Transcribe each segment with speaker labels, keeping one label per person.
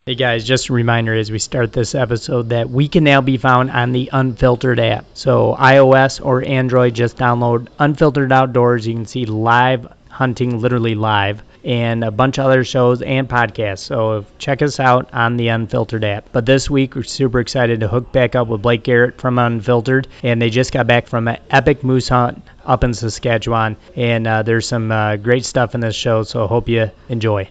Speaker 1: Hey guys, just a reminder as we start this episode that we can now be found on the Unfiltered app. So iOS or Android, just download Unfiltered Outdoors. You can see live hunting, literally live, and a bunch of other shows and podcasts. So check us out on the Unfiltered app. But this week, we're super excited to hook back up with Blake Garrett from Unfiltered, and they just got back from an epic moose hunt up in Saskatchewan, and there's some great stuff in this show, so hope you enjoy.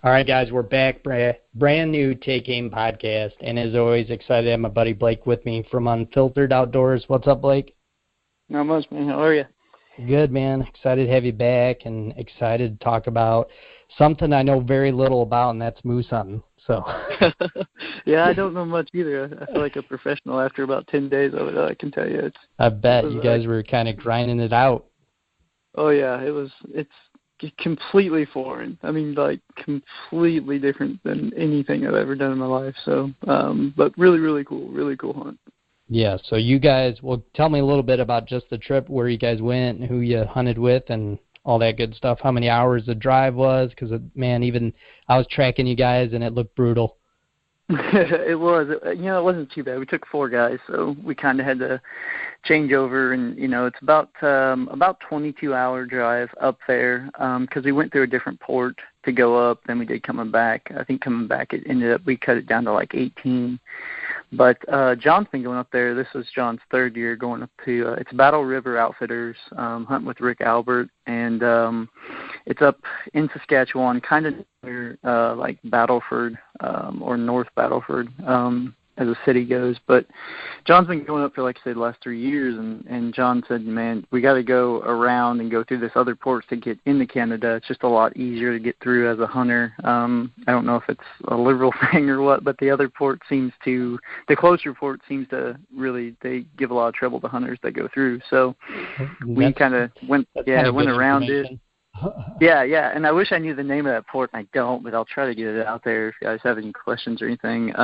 Speaker 1: All right, guys, we're back. Brand new Take Aim podcast. And as always, excited to have my buddy Blake with me from Unfiltered Outdoors. What's up, Blake?
Speaker 2: Not much, man. How are you?
Speaker 1: Good, man. Excited to have you back and excited to talk about something I know very little about, and that's moose hunting. So.
Speaker 2: Yeah, I don't know much either. I feel like a professional after about 10 days of it, I can tell you.
Speaker 1: I bet you guys were kind of grinding it out.
Speaker 2: Oh, yeah. It's completely foreign. I mean, like, completely different than anything I've ever done in my life. So, but really cool hunt.
Speaker 1: Yeah, so you guys, well, tell me a little bit about just the trip, where you guys went, and who you hunted with, and all that good stuff, how many hours the drive was, because, man, even I was tracking you guys, and it looked brutal.
Speaker 2: It was. It wasn't too bad. We took 4 guys, so we kind of had to change over, and, it's about 22-hour drive up there, because we went through a different port to go up than we did coming back. I think coming back, we cut it down to like 18. But John's been going up there. This was John's 3rd year going up to, it's Battle River Outfitters, hunting with Rick Albert, and it's up in Saskatchewan, kind of near like Battleford or North Battleford as a city goes. But John's been going up for, like I said, the last 3 years, and John said, man, we got to go around and go through this other ports to get into Canada. It's just a lot easier to get through as a hunter. I don't know if it's a liberal thing or what, but the closer port seems to really, they give a lot of trouble to hunters that go through. So we kind of went around it. Yeah, and I wish I knew the name of that port, and I don't, but I'll try to get it out there if you guys have any questions or anything.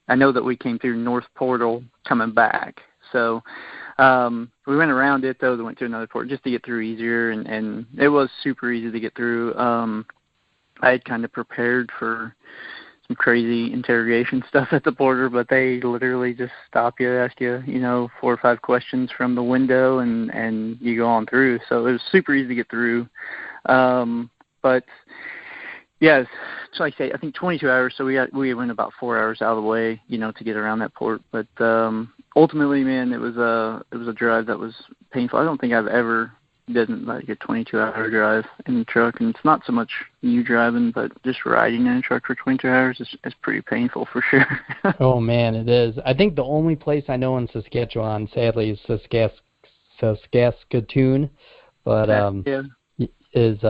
Speaker 2: I know that we came through North Portal coming back. So we went around it, though. We went to another port just to get through easier, and it was super easy to get through. I had kind of prepared for some crazy interrogation stuff at the border, but they literally just stop you, ask you, 4 or 5 questions from the window, and you go on through. So it was super easy to get through. But yeah, so like I say, I think 22 hours. So we went about 4 hours out of the way, to get around that port. But ultimately, man, it was a drive that was painful. I don't think I've ever done like a 22-hour drive in the truck, and it's not so much you driving, but just riding in a truck for 22 hours is pretty painful for sure.
Speaker 1: Oh man, it is. I think the only place I know in Saskatchewan, sadly, is Saskatchewan, but is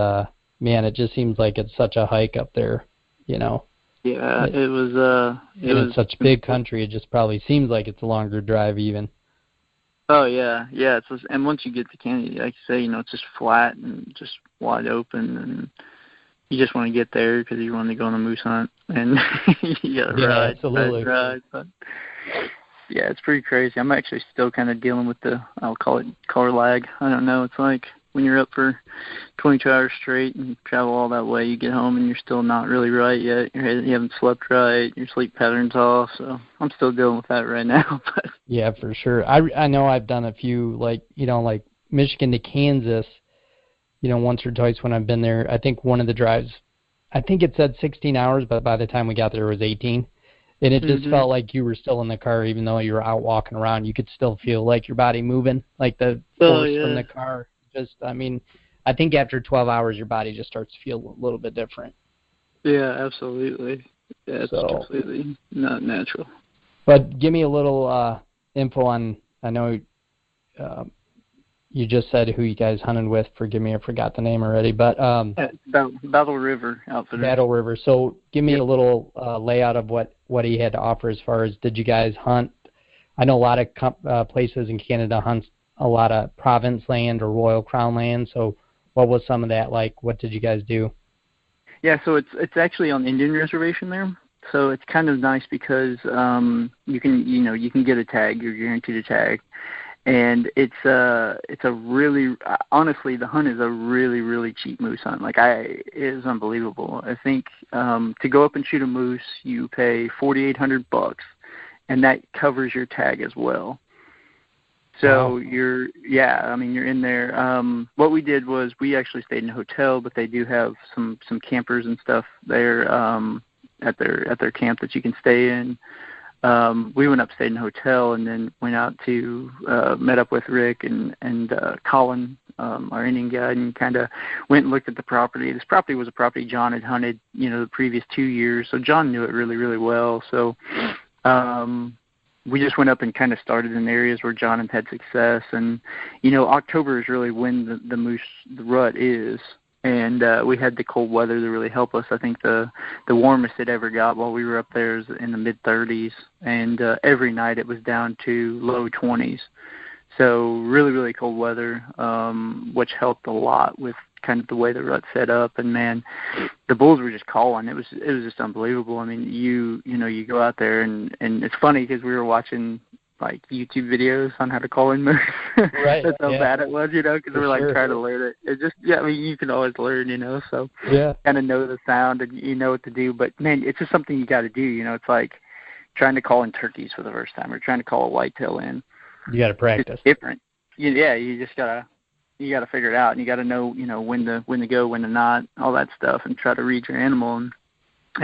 Speaker 1: man, it just seems like it's such a hike up there, Yeah,
Speaker 2: it was.
Speaker 1: It's such a big country. It just probably seems like it's a longer drive even.
Speaker 2: Oh yeah. And once you get to Canada, like you say, it's just flat and just wide open, and you just want to get there because you want to go on a moose hunt, and you got to ride. But yeah, it's pretty crazy. I'm actually still kind of dealing with I'll call it car lag. I don't know. It's like when you're up for 22 hours straight and you travel all that way, you get home and you're still not really right yet. You haven't slept right. Your sleep pattern's off. So I'm still dealing with that right now. But
Speaker 1: yeah, for sure. I know I've done a few, like Michigan to Kansas, once or twice when I've been there. I think one of the drives, I think it said 16 hours, but by the time we got there it was 18. And it just felt like you were still in the car, even though you were out walking around. You could still feel like your body moving, like the force from the car. I think after 12 hours, your body just starts to feel a little bit different.
Speaker 2: Yeah, absolutely. Yeah, it's completely not natural.
Speaker 1: But give me a little info on, I know you just said who you guys hunted with. Forgive me, I forgot the name already. But
Speaker 2: Battle River Outfitters.
Speaker 1: Battle River. So give me a little layout of what he had to offer as far as, did you guys hunt? I know a lot of places in Canada hunt a lot of province land or Royal Crown land. So what was some of that like? What did you guys do?
Speaker 2: Yeah, so it's actually on the Indian reservation there. So it's kind of nice because you can get a tag. You're guaranteed a tag. And it's a really, honestly, the hunt is a really, really cheap moose hunt. It is unbelievable. I think to go up and shoot a moose, you pay $4,800, and that covers your tag as well. So
Speaker 1: wow.
Speaker 2: you're in there. What we did was we actually stayed in a hotel, but they do have some campers and stuff there at their camp that you can stay in. We went up, stayed in a hotel, and then went out to met up with Rick and Colin, our Indian guide, and kind of went and looked at the property. This property was a property John had hunted, the previous 2 years, so John knew it really, really well. So we just went up and kind of started in areas where John had had success. And October is really when the rut is. And we had the cold weather to really help us. I think the warmest it ever got while we were up there is in the mid-30s, and every night it was down to low 20s. So really, really cold weather, which helped a lot with kind of the way the rut set up. And man, the bulls were just calling. It was just unbelievable. I mean, you go out there and it's funny because we were watching like YouTube videos on how to call in moose.
Speaker 1: Right.
Speaker 2: That's how bad it was, because we're like trying to learn it. It just, you can always learn, so kind of know the sound and you know what to do. But man, it's just something you got to do. It's like trying to call in turkeys for the first time or trying to call a whitetail in.
Speaker 1: You got to practice.
Speaker 2: It's different. You just gotta figure it out, and you got to know, when to go, when to not, all that stuff, and try to read your animal. And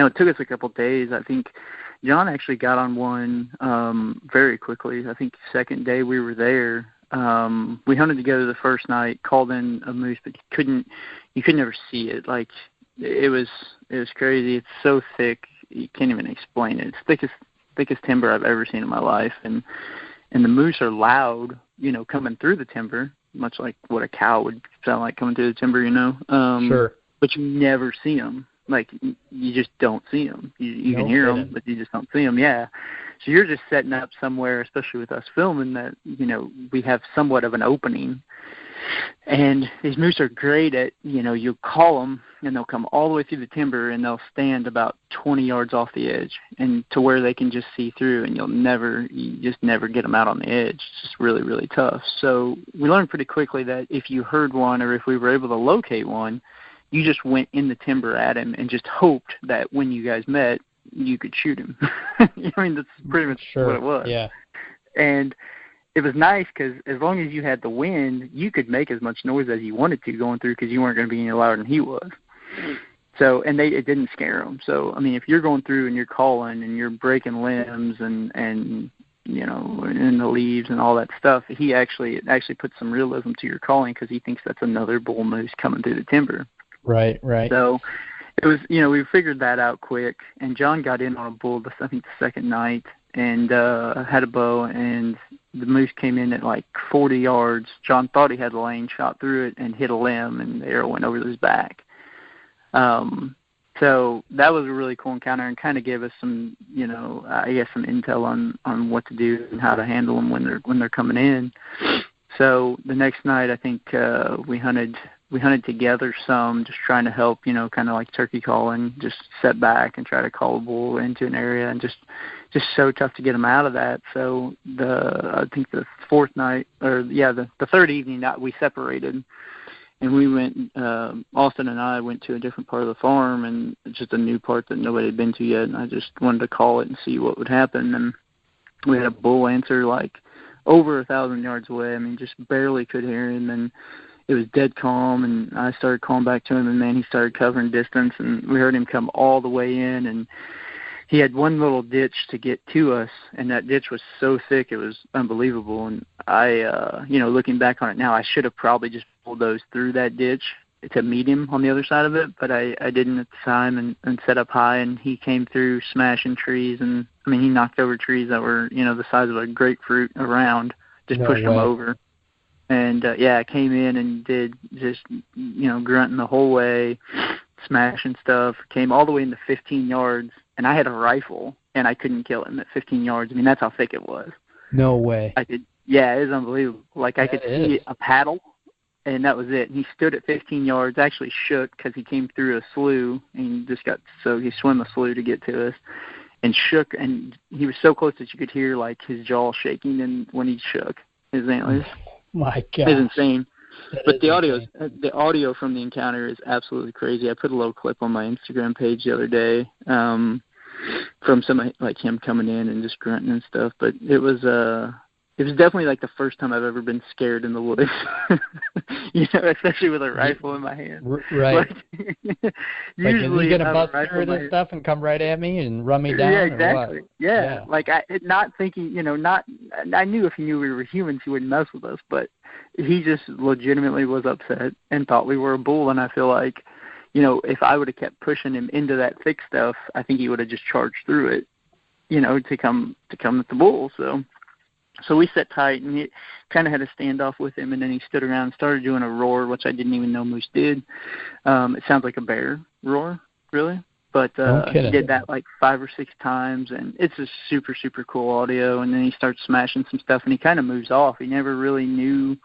Speaker 2: it took us a couple of days. I think John actually got on one very quickly. I think the second day we were there, we hunted together the first night, called in a moose, but you could never see it. Like it was crazy. It's so thick you can't even explain it. It's thickest timber I've ever seen in my life, and the moose are loud, coming through the timber, much like what a cow would sound like coming through the timber,
Speaker 1: Sure.
Speaker 2: But you never see them. Like, you just don't see them. You can hear them, but you just don't see them, yeah. So you're just setting up somewhere, especially with us filming, that, we have somewhat of an opening. And these moose are great at, you'll call them, and they'll come all the way through the timber, and they'll stand about 20 yards off the edge, and to where they can just see through, and you just never get them out on the edge. It's just really, really tough. So we learned pretty quickly that if you heard one, or if we were able to locate one, you just went in the timber at him and just hoped that when you guys met, you could shoot him. That's pretty much what it was.
Speaker 1: Yeah.
Speaker 2: And it was nice because as long as you had the wind, you could make as much noise as you wanted to going through because you weren't going to be any louder than he was. So, and it didn't scare them. So, if you're going through and you're calling and you're breaking limbs and in the leaves and all that stuff, it actually puts some realism to your calling because he thinks that's another bull moose coming through the timber.
Speaker 1: Right.
Speaker 2: So it was, we figured that out quick, and John got in on a bull, I think the second night, and had a bow, and the moose came in at like 40 yards. John thought he had a lane, shot through it, and hit a limb, and the arrow went over his back. So that was a really cool encounter and kind of gave us some, some intel on what to do and how to handle them when they're coming in. So the next night, I think we hunted together some, just trying to help, kind of like turkey calling, just set back and try to call a bull into an area, and just so tough to get them out of that. So I think the fourth night, the third evening, we separated, and we went, Austin and I went to a different part of the farm, and just a new part that nobody had been to yet, and I just wanted to call it and see what would happen. And we had a bull answer like over 1,000 yards away. Just barely could hear him, and it was dead calm, and I started calling back to him, and man, he started covering distance, and we heard him come all the way in, and he had one little ditch to get to us, and that ditch was so thick it was unbelievable. And I, looking back on it now, I should have probably just bulldozed through that ditch to meet him on the other side of it, but I didn't at the time, and set up high, and he came through smashing trees, and he knocked over trees that were, the size of a grapefruit around, just pushed them over. And, I came in and did just, grunting the whole way, smashing stuff, came all the way into 15 yards, and I had a rifle, and I couldn't kill him at 15 yards. I mean, that's how thick it was.
Speaker 1: No way.
Speaker 2: It was unbelievable. Like, I could see a paddle, and that was it. And he stood at 15 yards, actually shook because he came through a slough, and he swam a slough to get to us, and shook, and he was so close that you could hear, like, his jaw shaking and when he shook his antlers.
Speaker 1: My God.
Speaker 2: It's insane. But the audio from the encounter is absolutely crazy. I put a little clip on my Instagram page the other day from somebody like him coming in and just grunting and stuff. But it was definitely like the first time I've ever been scared in the woods. Especially with a rifle in my hand.
Speaker 1: Right.
Speaker 2: Usually,
Speaker 1: is he gonna bust through this stuff and come right at me and run me down?
Speaker 2: Yeah, exactly.
Speaker 1: Or what?
Speaker 2: Yeah. Like not thinking, I knew if he knew we were humans, he wouldn't mess with us, but he just legitimately was upset and thought we were a bull. And I feel like, if I would have kept pushing him into that thick stuff, I think he would have just charged through it, to come at the bull. So we sat tight, and he kind of had a standoff with him, and then he stood around and started doing a roar, which I didn't even know moose did. It sounds like a bear roar, really. But he did that like 5 or 6 times, and it's a super, super cool audio. And then he starts smashing some stuff, and he kind of moves off. He never really knew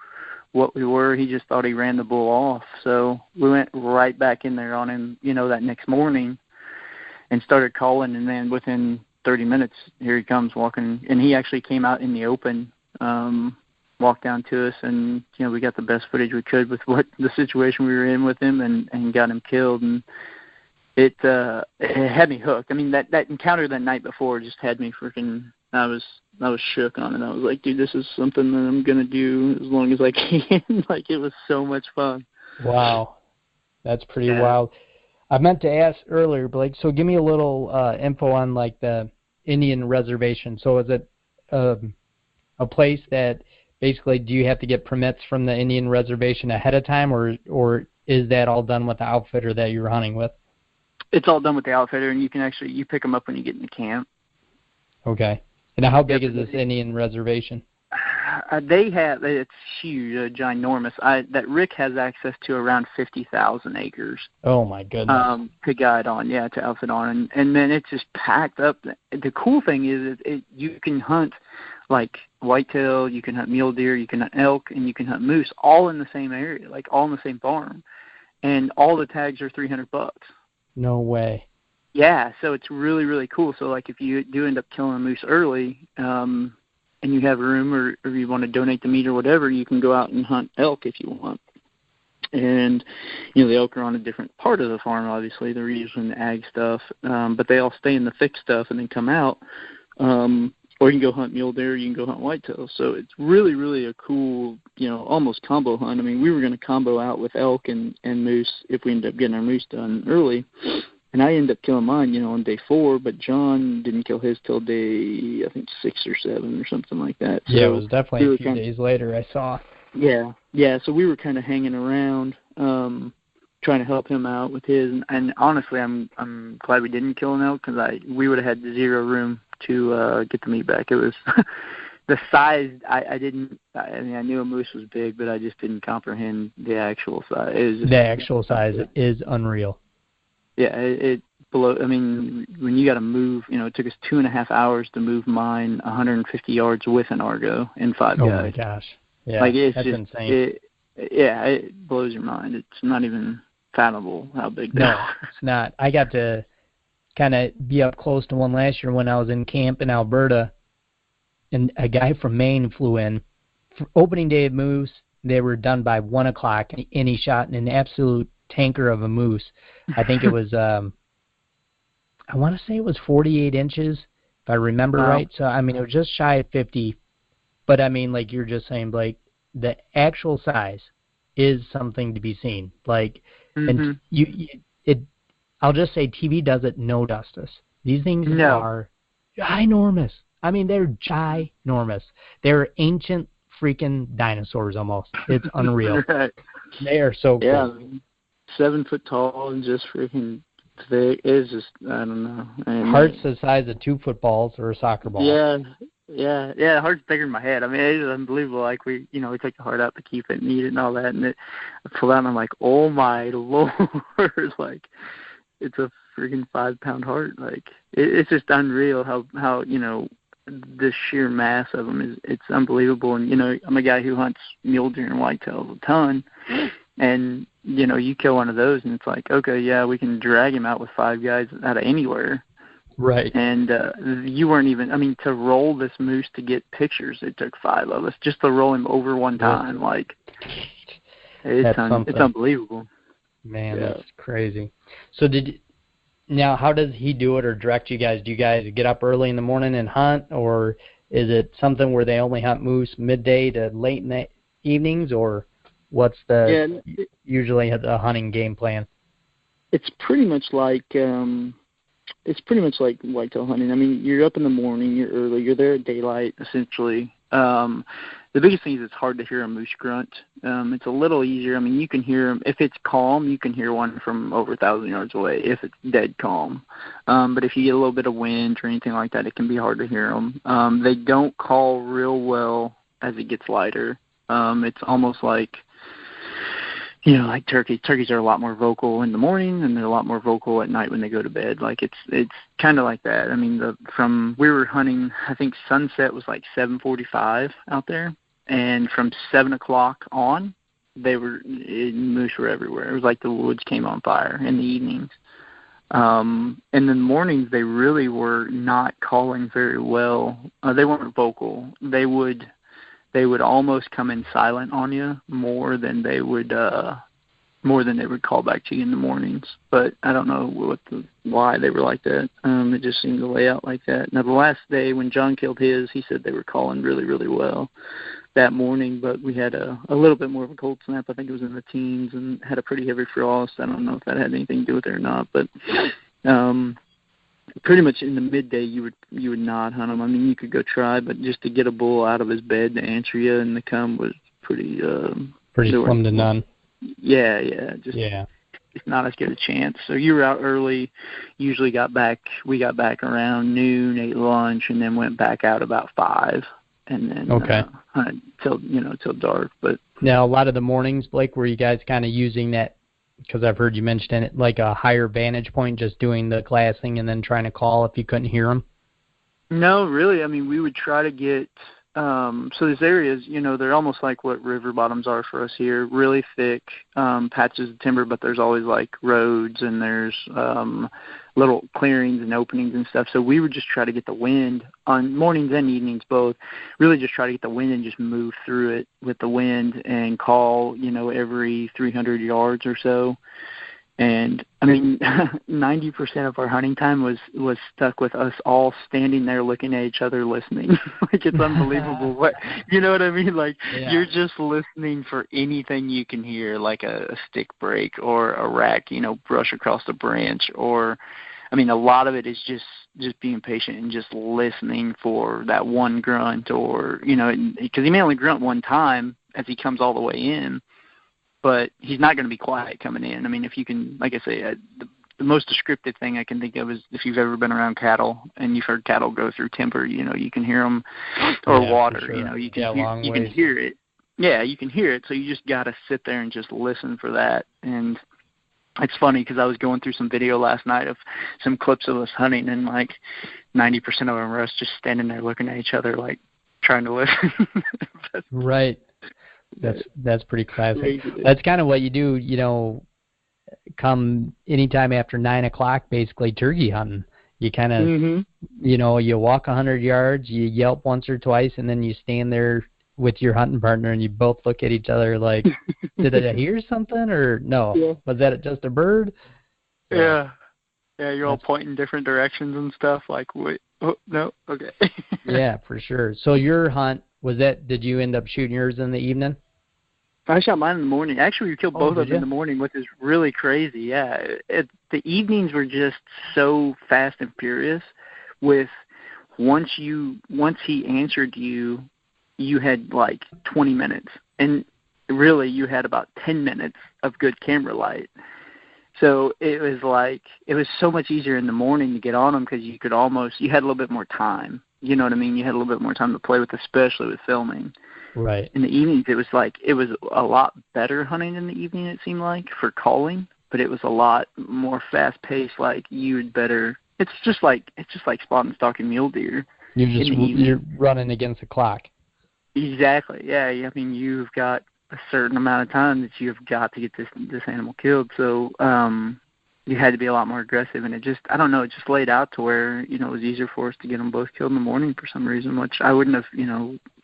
Speaker 2: what we were. He just thought he ran the bull off. So we went right back in there on him, that next morning and started calling, and then within 30 minutes, here he comes walking, and he actually came out in the open, walked down to us, and we got the best footage we could with what the situation we were in with him, and got him killed. And it had me hooked. I mean, that encounter that night before just had me freaking. I was shook on it. I was like, dude, this is something that I'm gonna do as long as I can. Like, it was so much fun.
Speaker 1: Wow, that's pretty wild. I meant to ask earlier, Blake. So give me a little info on like the Indian reservation. So is it a place that basically, do you have to get permits from the Indian reservation ahead of time, or is that all done with the outfitter that you're hunting with?
Speaker 2: It's all done with the outfitter, and you pick them up when you get into camp.
Speaker 1: Okay. And how big is this Indian reservation?
Speaker 2: It's huge, ginormous. That Rick has access to around 50,000 acres.
Speaker 1: Oh my goodness.
Speaker 2: To guide on, to outfit on, and then it's just packed up. The cool thing is, you can hunt like whitetail, you can hunt mule deer, you can hunt elk, and you can hunt moose, all in the same area, like all in the same farm, and all the tags are $300.
Speaker 1: No way.
Speaker 2: Yeah, so it's really, really cool. So like if you do end up killing a moose early, and you have room, or you want to donate the meat or whatever, you can go out and hunt elk if you want. And, the elk are on a different part of the farm, obviously. They're using the ag stuff, but they all stay in the thick stuff and then come out. Or you can go hunt mule deer, you can go hunt whitetail. So it's really, really a cool, almost combo hunt. I mean, we were going to combo out with elk and moose if we ended up getting our moose done early. And I ended up killing mine, on day 4, but John didn't kill his till day, I think, 6 or 7 or something like that. So
Speaker 1: it was definitely a few days later, I saw.
Speaker 2: Yeah, so we were kind of hanging around, trying to help him out with his. And honestly, I'm glad we didn't kill an elk, because we would have had zero room to get the meat back. It was the size. I knew a moose was big, but I just didn't comprehend the actual size.
Speaker 1: The actual size is unreal.
Speaker 2: Yeah, it below. I mean, when you got to move, it took us 2.5 hours to move mine 150 yards with an Argo and 5 guys.
Speaker 1: Oh my gosh! Yeah, that's insane.
Speaker 2: It blows your mind. It's not even fathomable how big they are.
Speaker 1: No, it's not. I got to kind of be up close to one last year when I was in camp in Alberta, and a guy from Maine flew in. For opening day of moose, they were done by 1 o'clock, and he shot an absolute tanker of a moose. I think it was, I want to say it was 48 inches, if I remember right. So, I mean, it was just shy of 50. But, I mean, like you're just saying, Blake, the actual size is something to be seen. Like, and I'll just say TV does it no justice. These things are ginormous. I mean, they're ginormous. They're ancient freaking dinosaurs almost. It's unreal.
Speaker 2: Right.
Speaker 1: They are so cool.
Speaker 2: Yeah, 7 foot tall and just freaking thick. It's just, I don't know. And
Speaker 1: hearts the size of 2 footballs or a soccer ball.
Speaker 2: Yeah, Yeah, hard to figure in my head. I mean, it is unbelievable. Like we take the heart out to keep it and eat it and all that, and I pull out and I'm like, oh my Lord, like it's a freaking 5-pound heart. Like it's just unreal how the sheer mass of them it's unbelievable. And I'm a guy who hunts mule deer and whitetails a ton, and you kill one of those and it's like, okay, yeah, we can drag him out with 5 guys out of anywhere.
Speaker 1: Right.
Speaker 2: And you weren't even, to roll this moose to get pictures, it took 5 of us just to roll him over one time. Like, it's unbelievable.
Speaker 1: Man, yeah. That's crazy. So now how does he do it or direct you guys? Do you guys get up early in the morning and hunt, or is it something where they only hunt moose midday to late in the evenings, or what's usually the hunting game plan?
Speaker 2: It's pretty much like whitetail hunting. I mean, you're up in the morning, you're early, you're there at daylight, essentially. The biggest thing is it's hard to hear a moose grunt. It's a little easier. I mean, you can hear them. If it's calm, you can hear one from over 1,000 yards away if it's dead calm. But if you get a little bit of wind or anything like that, it can be hard to hear them. They don't call real well as it gets lighter. It's almost like, like turkeys. Turkeys are a lot more vocal in the morning, and they're a lot more vocal at night when they go to bed. Like it's kind of like that. I mean, we were hunting. I think sunset was like 7:45 out there, and from 7 o'clock on, moose were everywhere. It was like the woods came on fire in the evenings. And in the mornings, they really were not calling very well. They weren't vocal. They would almost come in silent on you more than they would call back to you in the mornings. But I don't know why they were like that. It just seemed to lay out like that. Now the last day when John killed his, he said they were calling really, really well that morning, but we had a little bit more of a cold snap. I think it was in the teens and had a pretty heavy frost. I don't know if that had anything to do with it or not, but pretty much in the midday you would not hunt them. I mean, you could go try, but just to get a bull out of his bed to answer you and to come was pretty
Speaker 1: slim to none.
Speaker 2: Yeah, it's not as good a chance. So you were out early, usually we got back around noon, ate lunch, and then went back out about 5, and then hunted till dark. But
Speaker 1: now a lot of the mornings, Blake, were you guys kind of using that, because I've heard you mention it, like a higher vantage point, just doing the glassing and then trying to call if you couldn't hear them?
Speaker 2: No, really. I mean, we would try to get so there's areas, they're almost like what river bottoms are for us here, really thick patches of timber, but there's always like roads and there's little clearings and openings and stuff. So we would just try to get the wind on mornings and evenings both, really just try to get the wind and just move through it with the wind and call, every 300 yards or so. And I mean, 90% of our hunting time was stuck with us all standing there looking at each other, listening. Like, it's unbelievable. What, you know what I mean? Like, You're just listening for anything you can hear, like a stick break or a rack, brush across the branch, or, I mean, a lot of it is just being patient and just listening for that one grunt, or, because he may only grunt one time as he comes all the way in. But he's not going to be quiet coming in. I mean, if you can, like I say, the most descriptive thing I can think of is if you've ever been around cattle and you've heard cattle go through timber, you can hear them, or water,
Speaker 1: sure.
Speaker 2: You can hear it. Yeah, you can hear it. So you just got to sit there and just listen for that. And it's funny because I was going through some video last night of some clips of us hunting, and like 90% of them are us just standing there looking at each other, like trying to listen.
Speaker 1: Right. That's pretty classic. That's kind of what you do, come anytime after 9 o'clock, basically turkey hunting. You kind of, you walk 100 yards, you yelp once or twice, and then you stand there with your hunting partner, and you both look at each other like, did I hear something, or no? Yeah. Was that just a bird?
Speaker 2: Yeah, you're all pointing different directions and stuff, like, wait, oh, no, okay. Yeah,
Speaker 1: for sure. So your hunt, did you end up shooting yours in the evening?
Speaker 2: I shot mine in the morning. Actually, we killed both of them in the morning, which is really crazy. Yeah, the evenings were just so fast and furious. With once he answered you, you had like 20 minutes, and really you had about 10 minutes of good camera light. So it was so much easier in the morning to get on them because you had a little bit more time. You know what I mean? You had a little bit more time to play with, especially with filming.
Speaker 1: Right.
Speaker 2: In the evenings, it was a lot better hunting in the evening, it seemed like, for calling, but it was a lot more fast-paced, like you'd better, it's just like spotting and stalking mule deer.
Speaker 1: You're running against the clock.
Speaker 2: Exactly, yeah. I mean, you've got a certain amount of time that you've got to get this animal killed, so you had to be a lot more aggressive, and it just laid out to where, it was easier for us to get them both killed in the morning for some reason, which I wouldn't have,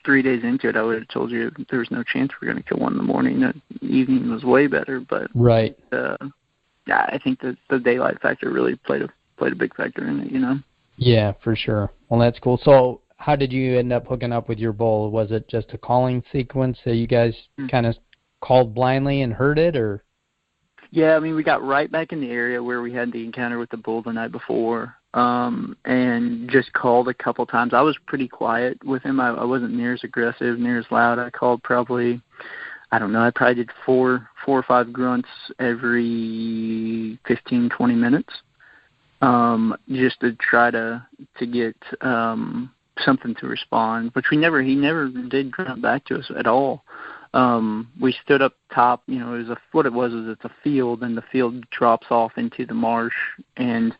Speaker 2: 3 days into it, I would have told you there was no chance we were going to kill one in the morning. The evening was way better, but
Speaker 1: right.
Speaker 2: Yeah, I think that the daylight factor really played a big factor in it,
Speaker 1: Yeah, for sure. Well, that's cool. So how did you end up hooking up with your bull? Was it just a calling sequence that you guys kind of called blindly and heard it, or?
Speaker 2: Yeah, I mean, we got right back in the area where we had the encounter with the bull the night before, and just called a couple times. I was pretty quiet with him. I wasn't near as aggressive, near as loud. I called probably, I probably did four or five grunts every 15, 20 minutes, just to try to get something to respond, which he never did grunt back to us at all. We stood up top, what it was is it's a field, and the field drops off into the marsh, and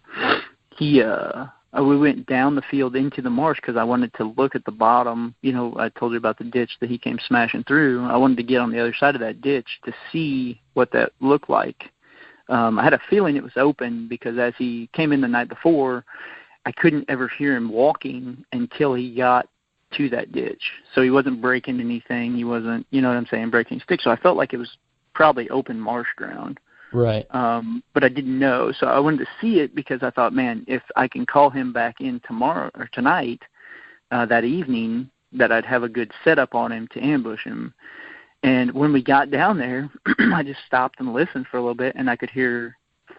Speaker 2: we went down the field into the marsh because I wanted to look at the bottom. I told you about the ditch that he came smashing through. I wanted to get on the other side of that ditch to see what that looked like. I had a feeling it was open because as he came in the night before, I couldn't ever hear him walking until he got to that ditch. So he wasn't breaking anything. He wasn't, breaking sticks. So I felt like it was probably open marsh ground.
Speaker 1: Right.
Speaker 2: But I didn't know. So I wanted to see it because I thought, man, if I can call him back in tomorrow or tonight, that evening, that I'd have a good setup on him to ambush him. And when we got down there, I just stopped and listened for a little bit, and I could hear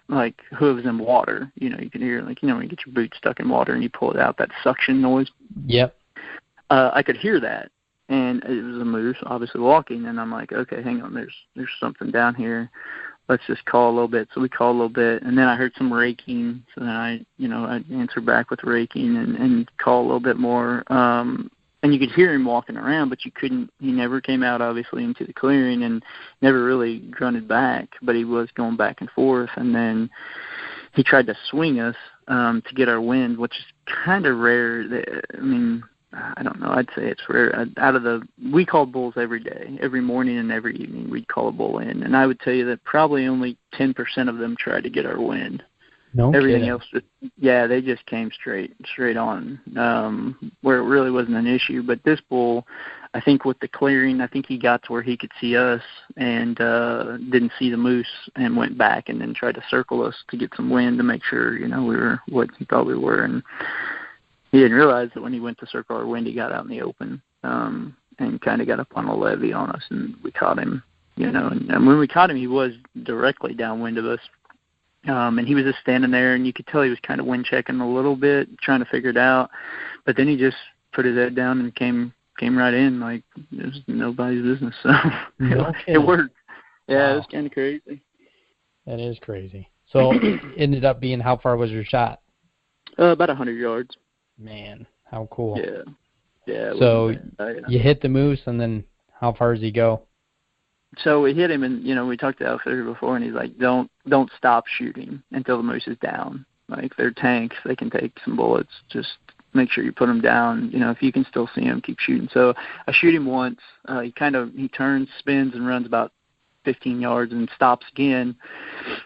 Speaker 2: like hooves in water. You could hear when you get your boot stuck in water and you pull it out, that suction noise.
Speaker 1: Yep.
Speaker 2: I could hear that, and it was a moose obviously walking, and I'm like, okay, hang on, there's something down here. Let's just call a little bit. So we called a little bit, and then I heard some raking. So then I answered back with raking and call a little bit more. And you could hear him walking around, but he never came out obviously into the clearing and never really grunted back, but he was going back and forth. And then he tried to swing us to get our wind, which is kind of rare. I don't know. I'd say it's rare. We called bulls every day, every morning and every evening. We'd call a bull in, and I would tell you that probably only 10% of them tried to get our wind.
Speaker 1: No
Speaker 2: Everything
Speaker 1: kidding.
Speaker 2: else, they just came straight on, where it really wasn't an issue. But this bull, I think with the clearing, I think he got to where he could see us and didn't see the moose and went back and then tried to circle us to get some wind to make sure we were what he thought we were. And he didn't realize that when he went to circle our wind, he got out in the open and kind of got up on a levee on us, and we caught him. And when we caught him, he was directly downwind of us. And he was just standing there, and you could tell he was kind of wind checking a little bit, trying to figure it out. But then he just put his head down and came right in like it was nobody's business. So it worked. Yeah, It was kind of crazy.
Speaker 1: That is crazy. So it ended up being, how far was your shot?
Speaker 2: About 100 yards.
Speaker 1: Man, how cool.
Speaker 2: Yeah.
Speaker 1: So you hit the moose, and then how far does he go?
Speaker 2: So we hit him, and we talked to Outfitter before, and he's like, "Don't stop shooting until the moose is down. Like, they're tanks; they can take some bullets. Just make sure you put them down. If you can still see him, keep shooting." So I shoot him once. He turns, spins, and runs about 15 yards and stops again.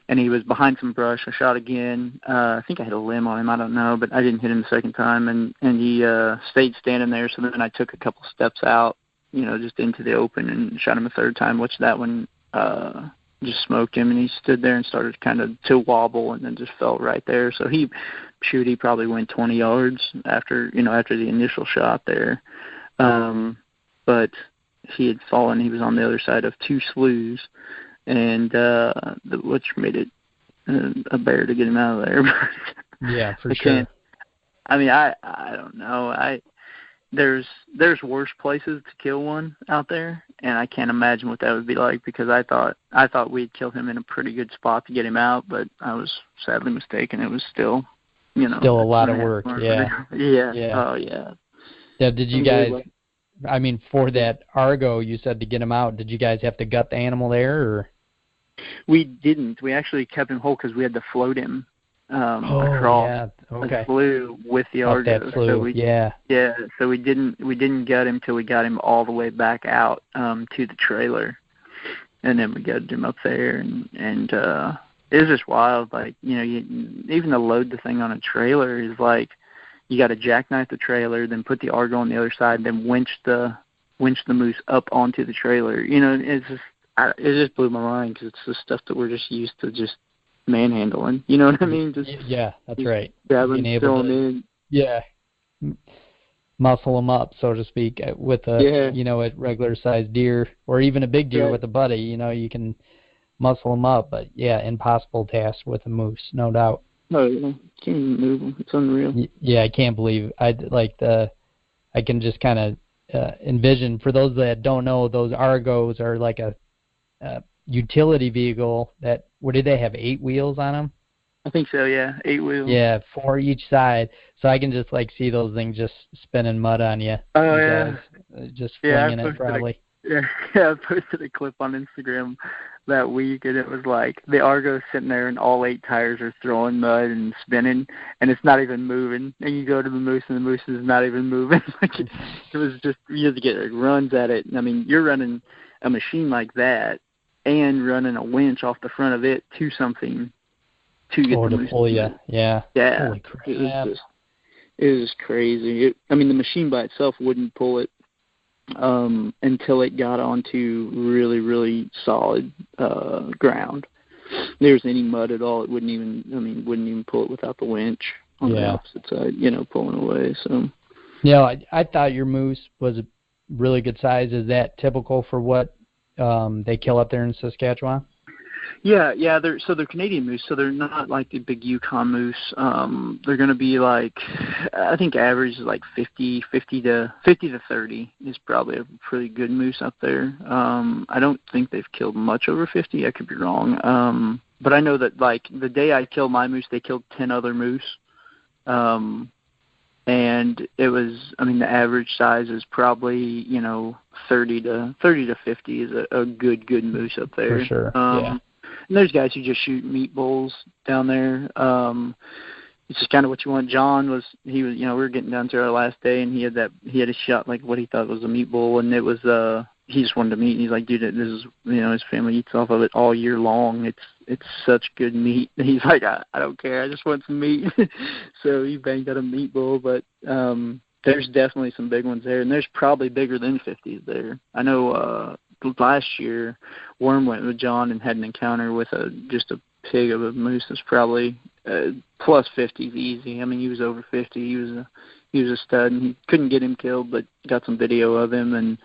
Speaker 2: And he was behind some brush. I shot again. I think I hit a limb on him. I don't know, but I didn't hit him the second time. And he stayed standing there. So then I took a couple steps out, just into the open, and shot him a third time, which that one just smoked him, and he stood there and started kind of to wobble and then just fell right there. So he probably went 20 yards after the initial shot there. But he had fallen. He was on the other side of two sloughs, and which made it a bear to get him out of there.
Speaker 1: Yeah, for sure.
Speaker 2: I don't know. There's worse places to kill one out there, and I can't imagine what that would be like, because I thought we'd killed him in a pretty good spot to get him out, but I was sadly mistaken. It was still,
Speaker 1: still a lot of work. Yeah.
Speaker 2: Yeah. Oh yeah.
Speaker 1: Yeah, did you guys, I mean, for that Argo, you said to get him out, did you guys have to gut the animal there, or?
Speaker 2: We didn't. We actually kept him whole because we had to float him across
Speaker 1: okay.
Speaker 2: a flue with the Argo.
Speaker 1: That flue.
Speaker 2: So we didn't gut him till we got him all the way back out to the trailer, and then we gutted him up there, and it was just wild. Like, even to load the thing on a trailer is like, you got to jackknife the trailer, then put the Argo on the other side, then winch the moose up onto the trailer. It just blew my mind because it's the stuff that we're just used to just manhandling. You know what I mean?
Speaker 1: That's right.
Speaker 2: Grabbing, throwing in.
Speaker 1: Yeah. Muscle them up, so to speak, with a regular sized deer or even a big deer with a buddy. You can muscle them up, but impossible task with a moose, no doubt.
Speaker 2: Oh yeah, can't even move them. It's unreal.
Speaker 1: Yeah, I can't believe I can just kind of envision. For those that don't know, those Argos are like a utility vehicle that, what did they have, 8 wheels on them?
Speaker 2: I think so, yeah, 8 wheels.
Speaker 1: Yeah, 4 each side. So I can just see those things just spinning mud on you.
Speaker 2: Oh yeah,
Speaker 1: just flinging it probably.
Speaker 2: I posted a clip on Instagram that week, and it was like the Argo's sitting there, and all 8 tires are throwing mud and spinning, and it's not even moving. And you go to the moose, and the moose is not even moving. It was just, you have to get runs at it. I mean, you're running a machine like that and running a winch off the front of it to something to get the moose.
Speaker 1: Pull you. Yeah.
Speaker 2: Holy crap. It was crazy. The machine by itself wouldn't pull it until it got onto really, really solid ground. If there's any mud at all, it wouldn't even pull it without the winch on the opposite side, pulling away. So.
Speaker 1: Yeah, I thought your moose was a really good size. Is that typical for what they kill up there in Saskatchewan?
Speaker 2: Yeah, they're Canadian moose, so they're not like the big Yukon moose. They're going to be like, I think average is like 50 to 30 is probably a pretty good moose up there. I don't think they've killed much over 50. I could be wrong. But I know that like the day I killed my moose, they killed 10 other moose. And it was, the average size is probably, 30 to 50 is a good moose up there.
Speaker 1: For sure,
Speaker 2: And there's guys who just shoot meat bulls down there. It's just kind of what you want. John we were getting down to our last day, and he had a shot like what he thought was a meat bull, and it was he just wanted to meat. And he's like, dude, this is, his family eats off of it all year long. It's such good meat. And he's like, I don't care. I just want some meat. So he banged out a meat bull, but there's definitely some big ones there, and there's probably bigger than 50s there. I know last year Worm went with John and had an encounter with just a pig of a moose that's probably plus 50s easy. He was over 50. He was a stud, and he couldn't get him killed, but got some video of him. And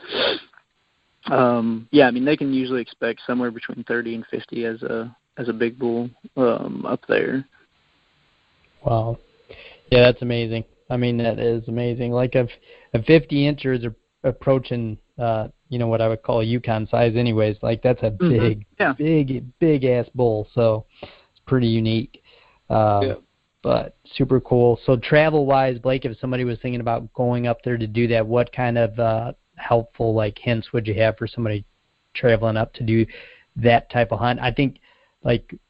Speaker 2: they can usually expect somewhere between 30 and 50 as a big bull up there.
Speaker 1: Wow. Yeah, that's amazing. That is amazing. Like a 50-incher is approaching what I would call a Yukon size anyways. Like that's a big ass bull. So it's pretty unique. But super cool. So travel wise, Blake, if somebody was thinking about going up there to do that, what kind of helpful hints would you have for somebody traveling up to do that type of hunt? I think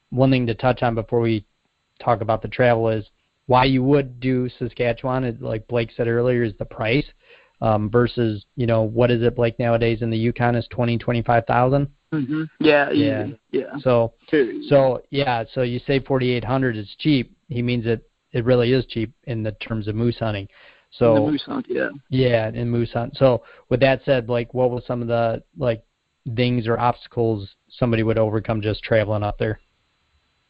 Speaker 1: one thing to touch on before we talk about the travel is why you would do Saskatchewan, like Blake said earlier, is the price. Versus, what is it, Blake, nowadays in the Yukon is 25,000?
Speaker 2: Mm-hmm. Yeah.
Speaker 1: So you say 4,800 is cheap. He means it really is cheap in the terms of moose hunting. So
Speaker 2: in the moose hunt, yeah.
Speaker 1: Yeah, in moose hunt. So with that said, Blake, what was some of the things or obstacles somebody would overcome just traveling up there?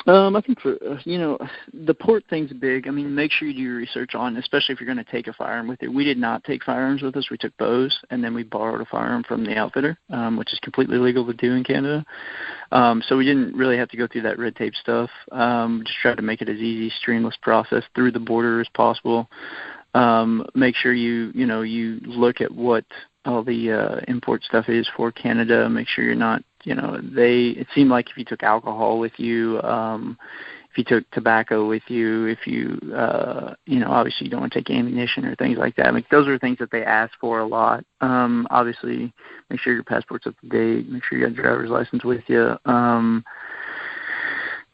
Speaker 2: I think for, the port thing's big. Make sure you do your research on, especially if you're going to take a firearm with you. We did not take firearms with us. We took bows, and then we borrowed a firearm from the outfitter, which is completely legal to do in Canada. So we didn't really have to go through that red tape stuff. Just tried to make it as easy, streamless process through the border as possible. Make sure you look at what all the import stuff is for Canada. Make sure you're not, it seemed like if you took alcohol with you, you took tobacco with you, if you, obviously you don't want to take ammunition or things like that. I mean, those are things that they ask for a lot. Obviously, make sure your passport's up to date. Make sure you got a driver's license with you.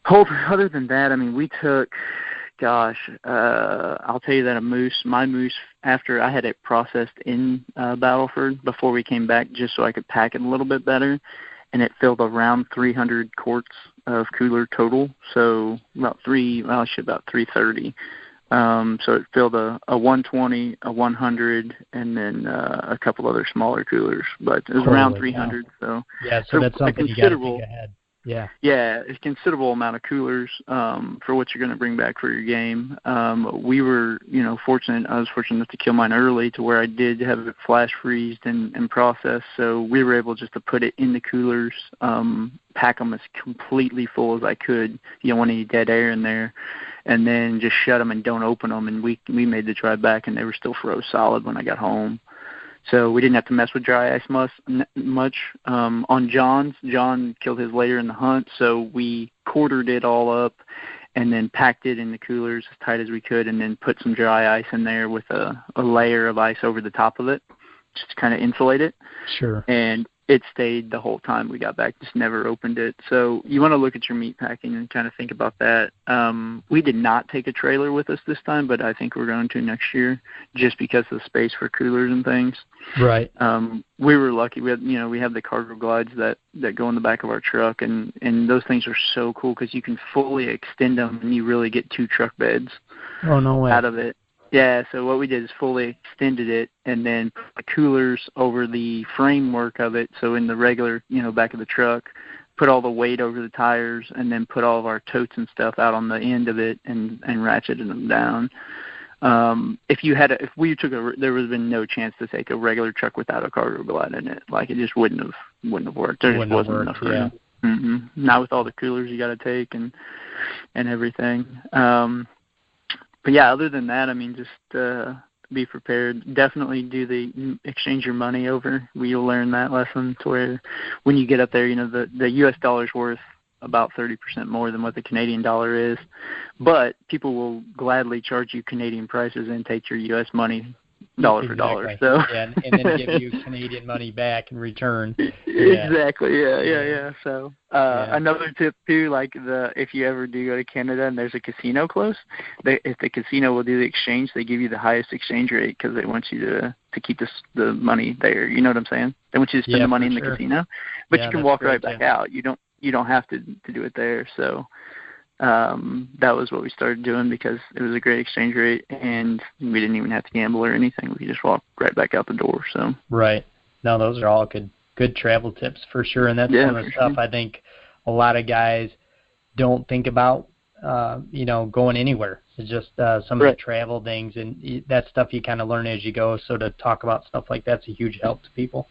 Speaker 2: Other than that, I mean, we took, I'll tell you that my moose, after I had it processed in Battleford before we came back, just so I could pack it a little bit better, and it filled around 300 quarts of cooler total, so about 330. So it filled a 120, a 100, and then a couple other smaller coolers, but it was around 300. Wow.
Speaker 1: So that's something you got to think ahead. Yeah,
Speaker 2: it's a considerable amount of coolers for what you're going to bring back for your game. We were, fortunate. I was fortunate enough to kill mine early, to where I did have it flash freezed and processed. So we were able just to put it in the coolers, pack them as completely full as I could. You don't want any dead air in there, and then just shut them and don't open them. And we made the drive back, and they were still froze solid when I got home. So we didn't have to mess with dry ice much. On John's, John killed his later in the hunt, so we quartered it all up and then packed it in the coolers as tight as we could, and then put some dry ice in there with a layer of ice over the top of it, just to kind of insulate it.
Speaker 1: Sure.
Speaker 2: And it stayed the whole time we got back, just never opened it. So you want to look at your meat packing and kind of think about that. We did not take a trailer with us this time, but I think we're going to next year, just because of the space for coolers and things.
Speaker 1: Right.
Speaker 2: We were lucky. We have the cargo glides that go in the back of our truck, and those things are so cool because you can fully extend them, and you really get 2 truck beds out of it. Yeah, so what we did is fully extended it, and then put the coolers over the framework of it. So in the regular, back of the truck, put all the weight over the tires, and then put all of our totes and stuff out on the end of it, and ratcheted them down. There would have been no chance to take a regular truck without a cargo glide in it. Like, it just wouldn't have worked. There just wasn't enough room. Mm-hmm. Not with all the coolers you got to take and everything. But yeah, other than that, I mean, just be prepared. Definitely exchange your money over. You'll learn that lesson, to where when you get up there, the U.S. dollar is worth about 30% more than what the Canadian dollar is. But people will gladly charge you Canadian prices and take your U.S. money dollar for dollar. So
Speaker 1: and then give you Canadian money back in return.
Speaker 2: Exactly. Yeah. So another tip too, if you ever do go to Canada and there's a casino close, if the casino will do the exchange, they give you the highest exchange rate because they want you to keep the money there. You know what I'm saying? They want you to spend the money in the casino, but you can walk right back out. You don't have to do it there. So that was what we started doing because it was a great exchange rate, and we didn't even have to gamble or anything. We could just walk right back out the door. So
Speaker 1: right. No, those are all good travel tips for sure, and that's one of the stuff I think a lot of guys don't think about. Going anywhere. It's just some of the travel things, and that stuff you kind of learn as you go. So to talk about stuff like that's a huge help to people.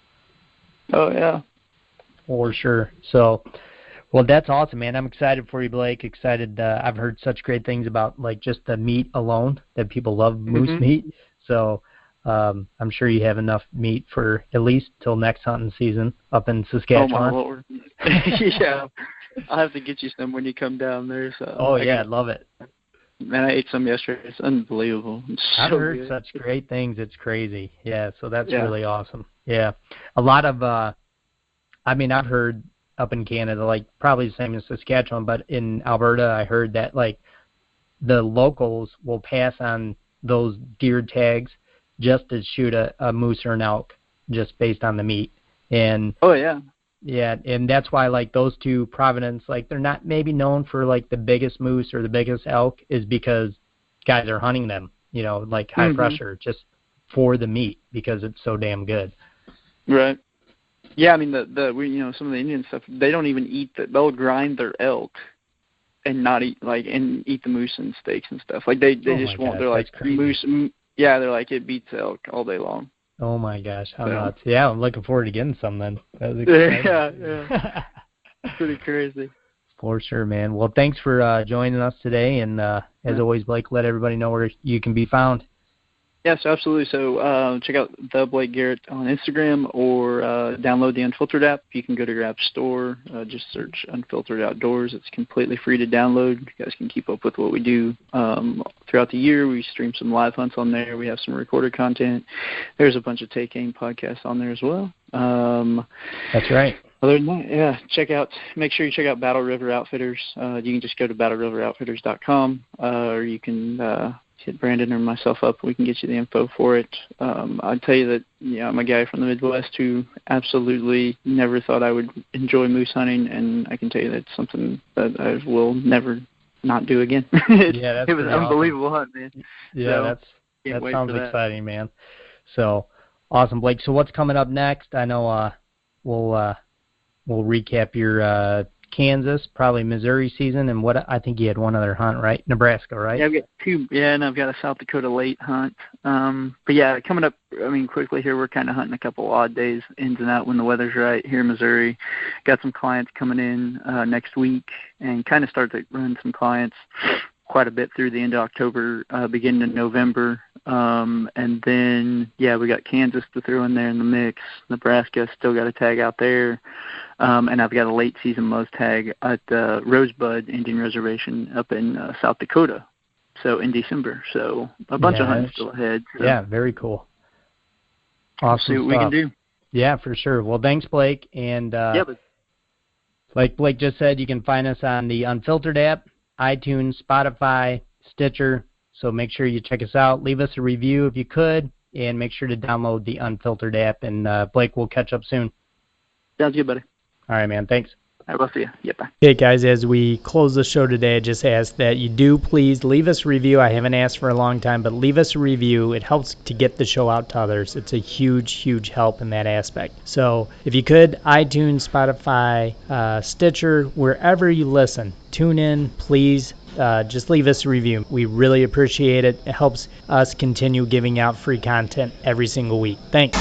Speaker 2: Oh yeah,
Speaker 1: for sure. So. Well, that's awesome, man. I'm excited for you, Blake. Excited. I've heard such great things about just the meat alone, that people love moose meat. So I'm sure you have enough meat for at least till next hunting season up in Saskatchewan.
Speaker 2: Oh, my Lord. Yeah. I'll have to get you some when you come down there. So
Speaker 1: I'd love it.
Speaker 2: Man, I ate some yesterday. It's unbelievable.
Speaker 1: I've heard such great things. It's crazy. Yeah, so that's really awesome. Yeah. A lot of, I've heard up in Canada, probably the same as Saskatchewan, but in Alberta, I heard that the locals will pass on those deer tags just to shoot a moose or an elk, just based on the meat. And and that's why those two, Providence, they're not maybe known for the biggest moose or the biggest elk, is because guys are hunting them, high pressure, just for the meat because it's so damn good.
Speaker 2: Right. Yeah, I mean some of the Indian stuff, they don't even eat they'll grind their elk and not eat and eat the moose and steaks and stuff. They just won't. They're moose. Yeah, they're it beats elk all day long.
Speaker 1: Oh my gosh, how nuts! Yeah, I'm looking forward to getting some then. That was exciting.
Speaker 2: Yeah. Pretty crazy.
Speaker 1: For sure, man. Well, thanks for joining us today, and as always, Blake, let everybody know where you can be found.
Speaker 2: Yes, absolutely. So check out the Blake Garrett on Instagram or download the Unfiltered app. You can go to your app store, just search Unfiltered Outdoors. It's completely free to download. You guys can keep up with what we do throughout the year. We stream some live hunts on there. We have some recorded content. There's a bunch of Take Aim podcasts on there as well.
Speaker 1: That's right.
Speaker 2: Other than that, yeah, make sure you check out Battle River Outfitters. You can just go to battleriveroutfitters.com, or you can hit Brandon or myself up. We can get you the info for it. I'd tell you that, I'm a guy from the Midwest who absolutely never thought I would enjoy moose hunting, and I can tell you that's something that I will never not do again.
Speaker 1: Yeah,
Speaker 2: it was an unbelievable hunt, man.
Speaker 1: Yeah, that sounds exciting, man. So awesome, Blake. So what's coming up next? I know we'll recap your Kansas, probably Missouri season, and what I think you had one other hunt, right? Nebraska, right?
Speaker 2: Yeah, I've got two. Yeah, and I've got a South Dakota late hunt. But yeah, coming up, quickly here, we're kind of hunting a couple odd days, ins and out when the weather's right here in Missouri. Got some clients coming in next week, and kind of start to run some clients quite a bit through the end of October, beginning of November. And then, we got Kansas to throw in there in the mix. Nebraska, still got a tag out there. And I've got a late season Moe's tag at the Rosebud Indian Reservation up in South Dakota, so in December. So a bunch of hunts still ahead. So.
Speaker 1: Yeah, very cool. Awesome.
Speaker 2: See what we can do.
Speaker 1: Yeah, for sure. Well, thanks, Blake. And like Blake just said, you can find us on the Unfiltered app, iTunes, Spotify, Stitcher. So make sure you check us out. Leave us a review if you could, and make sure to download the Unfiltered app. And Blake, we'll catch up soon.
Speaker 2: Sounds good, buddy.
Speaker 1: All right, man. Thanks.
Speaker 2: I will see you. Yeah, bye.
Speaker 1: Okay, guys, as we close the show today, I just ask that you do please leave us a review. I haven't asked for a long time, but leave us a review. It helps to get the show out to others. It's a huge, huge help in that aspect. So if you could, iTunes, Spotify, Stitcher, wherever you listen, tune in, please. Just leave us a review. We really appreciate it. It helps us continue giving out free content every single week. Thanks.